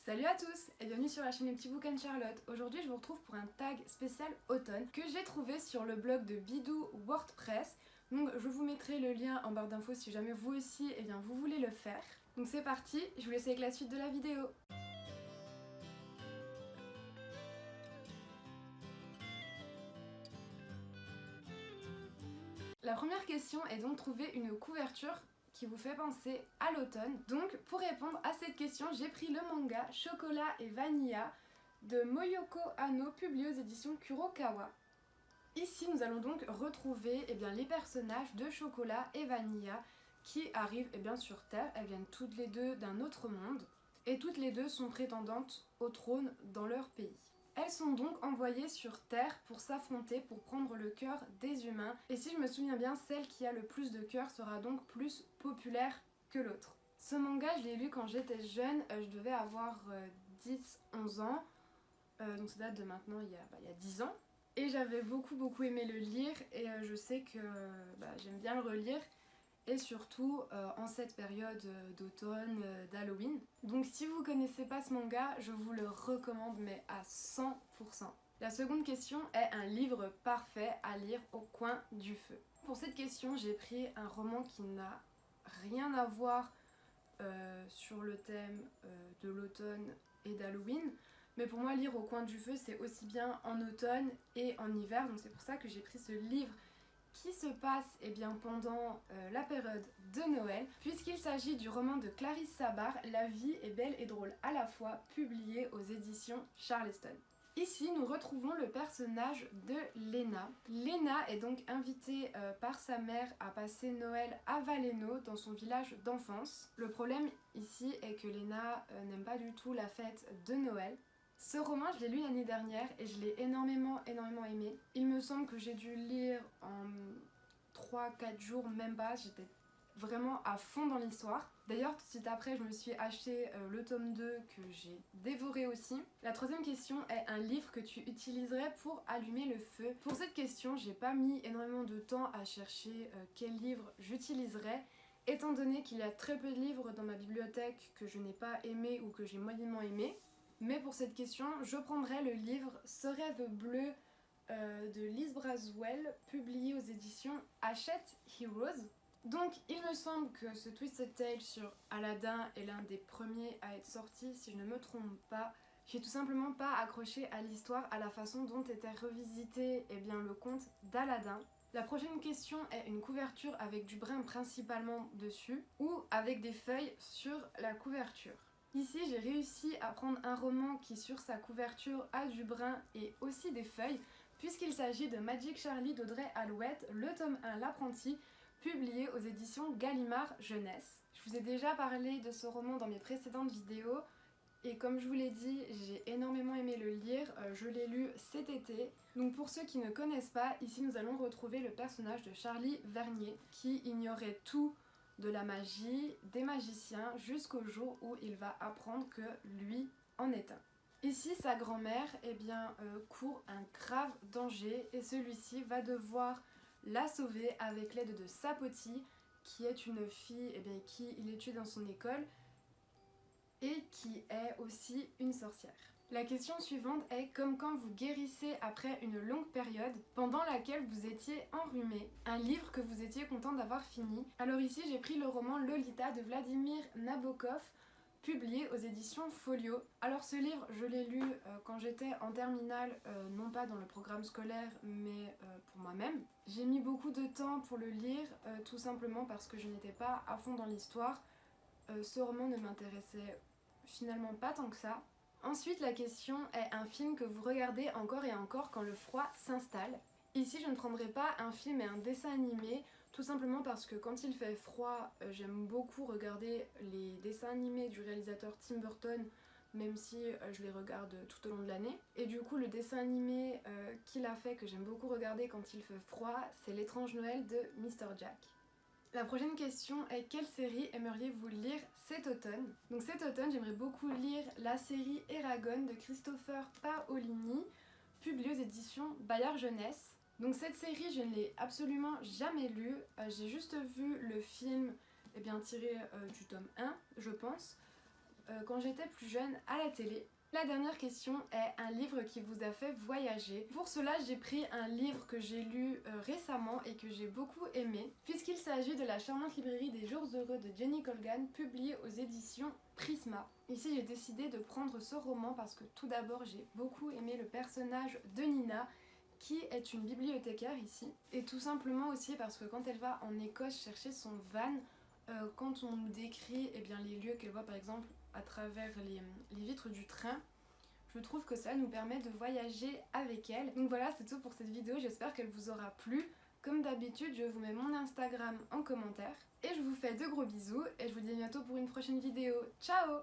Salut à tous et bienvenue sur la chaîne Les Petits Bouquins de Charlotte. Aujourd'hui je vous retrouve pour un tag spécial automne que j'ai trouvé sur le blog de Bidou WordPress. Donc je vous mettrai le lien en barre d'infos si jamais vous aussi vous voulez le faire. Donc c'est parti, je vous laisse avec la suite de la vidéo. La première question est donc trouver une couverture qui vous fait penser à l'automne. Donc pour répondre à cette question, j'ai pris le manga Chocolat et Vanilla de Moyoko Hano, publié aux éditions Kurokawa. Ici nous allons donc retrouver les personnages de Chocolat et Vanilla qui arrivent sur Terre. Elles viennent toutes les deux d'un autre monde et toutes les deux sont prétendantes au trône dans leur pays. Elles sont donc envoyées sur Terre pour s'affronter, pour prendre le cœur des humains. Et si je me souviens bien, celle qui a le plus de cœur sera donc plus populaire que l'autre. Ce manga, je l'ai lu quand j'étais jeune, je devais avoir 10-11 ans. Donc ça date de maintenant, il y a 10 ans. Et j'avais beaucoup aimé le lire et je sais que j'aime bien le relire. Et surtout en cette période d'automne, d'Halloween. Donc si vous connaissez pas ce manga, je vous le recommande mais à 100%. La seconde question est un livre parfait à lire au coin du feu. Pour cette question, j'ai pris un roman qui n'a rien à voir sur le thème de l'automne et d'Halloween. Mais pour moi, lire au coin du feu, c'est aussi bien en automne et en hiver. Donc c'est pour ça que j'ai pris ce livre qui se passe pendant la période de Noël, puisqu'il s'agit du roman de Clarisse Sabar, La vie est belle et drôle à la fois, publié aux éditions Charleston. Ici, nous retrouvons le personnage de Lena. Lena est donc invitée par sa mère à passer Noël à Valeno, dans son village d'enfance. Le problème ici est que Lena n'aime pas du tout la fête de Noël. Ce roman, je l'ai lu l'année dernière et je l'ai énormément aimé. Il me semble que j'ai dû le lire en 3-4 jours, même pas, j'étais vraiment à fond dans l'histoire. D'ailleurs, tout de suite après, je me suis acheté le tome 2 que j'ai dévoré aussi. La troisième question est un livre que tu utiliserais pour allumer le feu. Pour cette question, j'ai pas mis énormément de temps à chercher quel livre j'utiliserais, étant donné qu'il y a très peu de livres dans ma bibliothèque que je n'ai pas aimé ou que j'ai moyennement aimé. Mais pour cette question, je prendrai le livre Ce rêve bleu de Liz Braswell, publié aux éditions Hachette Heroes. Donc il me semble que ce Twisted Tale sur Aladdin est l'un des premiers à être sorti, si je ne me trompe pas. J'ai tout simplement pas accroché à l'histoire, à la façon dont était revisité le conte d'Aladdin. La prochaine question est une couverture avec du brun principalement dessus, ou avec des feuilles sur la couverture. Ici, j'ai réussi à prendre un roman qui, sur sa couverture, a du brun et aussi des feuilles, puisqu'il s'agit de Magic Charlie d'Audrey Alouette, le tome 1 L'Apprenti, publié aux éditions Gallimard Jeunesse. Je vous ai déjà parlé de ce roman dans mes précédentes vidéos, et comme je vous l'ai dit, j'ai énormément aimé le lire, je l'ai lu cet été. Donc pour ceux qui ne connaissent pas, ici nous allons retrouver le personnage de Charlie Vernier, qui ignorait tout de la magie, des magiciens, jusqu'au jour où il va apprendre que lui en est un. Ici, sa grand-mère court un grave danger et celui-ci va devoir la sauver avec l'aide de Sapoti, qui est une fille qui il étudie dans son école et qui est aussi une sorcière. La question suivante est comme quand vous guérissez après une longue période pendant laquelle vous étiez enrhumé, un livre que vous étiez content d'avoir fini. Alors ici j'ai pris le roman Lolita de Vladimir Nabokov, publié aux éditions Folio. Alors ce livre je l'ai lu quand j'étais en terminale, non pas dans le programme scolaire mais pour moi-même. J'ai mis beaucoup de temps pour le lire, tout simplement parce que je n'étais pas à fond dans l'histoire. Ce roman ne m'intéressait finalement pas tant que ça. Ensuite, la question est un film que vous regardez encore et encore quand le froid s'installe. Ici, je ne prendrai pas un film et un dessin animé, tout simplement parce que quand il fait froid, j'aime beaucoup regarder les dessins animés du réalisateur Tim Burton, même si je les regarde tout au long de l'année. Et du coup, le dessin animé qu'il a fait, que j'aime beaucoup regarder quand il fait froid, c'est L'étrange Noël de Mr. Jack. La prochaine question est quelle série aimeriez-vous lire cet automne? Donc cet automne, j'aimerais beaucoup lire la série Eragon de Christopher Paolini, publiée aux éditions Bayard Jeunesse. Donc cette série, je ne l'ai absolument jamais lue, j'ai juste vu le film tiré du tome 1, je pense. quand j'étais plus jeune à la télé. La dernière question est un livre qui vous a fait voyager. Pour cela, j'ai pris un livre que j'ai lu récemment et que j'ai beaucoup aimé, puisqu'il s'agit de La charmante librairie des jours heureux de Jenny Colgan, publié aux éditions Prisma. Ici, j'ai décidé de prendre ce roman parce que tout d'abord, j'ai beaucoup aimé le personnage de Nina, qui est une bibliothécaire ici, et tout simplement aussi parce que quand elle va en Écosse chercher son van, quand on nous décrit les lieux qu'elle voit par exemple à travers les vitres du train, je trouve que ça nous permet de voyager avec elle. Donc voilà, c'est tout pour cette vidéo, j'espère qu'elle vous aura plu. Comme d'habitude, je vous mets mon Instagram en commentaire. Et je vous fais de gros bisous et je vous dis à bientôt pour une prochaine vidéo. Ciao!